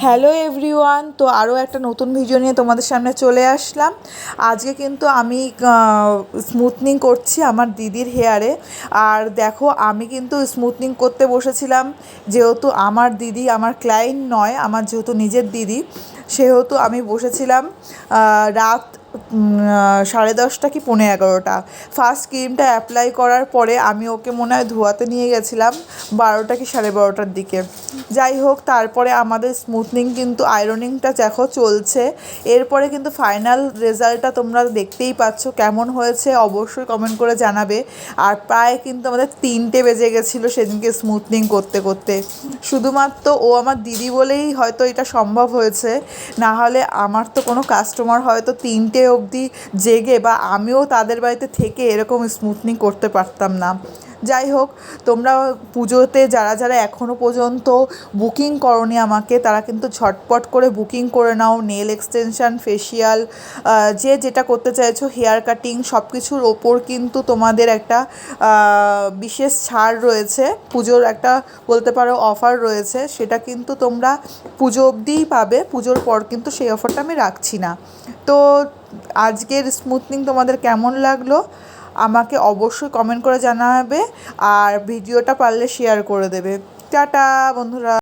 Hello everyone, তো আরও একটা নতুন ভিডিও নিয়ে তোমাদের সামনে চলে আসলাম। আজকে কিন্তু আমি স্মুথনিং করছি আমার দিদির হেয়ারে। আর দেখো, আমি কিন্তু স্মুথনিং করতে বসেছিলাম, যেহেতু আমার দিদি আমার ক্লায়েন্ট নয়, আমার যেহেতু নিজের দিদি, সেহেতু আমি বসেছিলাম রাত 10:30 কি 11:15। ফার্স্ট ক্রিমটা অ্যাপ্লাই করার পরে আমি ওকে মনে হয় ধোয়াতে নিয়ে গেছিলাম 12টা কি 12:30টার দিকে। যাই হোক, তারপরে আমাদের স্মুথনিং কিন্তু আয়রনিংটা দেখো চলছে। এরপরে কিন্তু ফাইনাল রেজাল্টটা তোমরা দেখতেই পাচ্ছ, কেমন হয়েছে অবশ্যই কমেন্ট করে জানাবে। আর প্রায় কিন্তু আমাদের 3টে বেজে গেছিলো সেদিনকে স্মুথনিং করতে করতে। শুধুমাত্র ও আমার দিদি বলেই হয়তো এটা সম্ভব হয়েছে, না হলে আমার তো কোনো কাস্টমার হয়তো 3টে অবধি জেগে বা আমিও তাদের বাড়িতে থেকে এরকম স্মুথনিং করতে পারতাম না। যাই হোক, তোমরা পুজোতে যারা যারা এখনও পর্যন্ত বুকিং করোনি আমাকে, তারা কিন্তু ঝটপট করে বুকিং করে নাও। নেল এক্সটেনশান, ফেসিয়াল, যে যেটা করতে চাইছো, হেয়ার কাটিং, সব কিছুর ওপর কিন্তু তোমাদের একটা বিশেষ ছাড় রয়েছে। পুজোর একটা বলতে পারো অফার রয়েছে, সেটা কিন্তু তোমরা পুজো অবধিই পাবে। পুজোর পর কিন্তু সেই অফারটা আমি রাখছি না। তো আজকের স্মুথনিং তোমাদের কেমন লাগলো আমাকে অবশ্যই কমেন্ট করে জানাবে, আর ভিডিওটা পারলে শেয়ার করে দেবে। টাটা বন্ধুরা।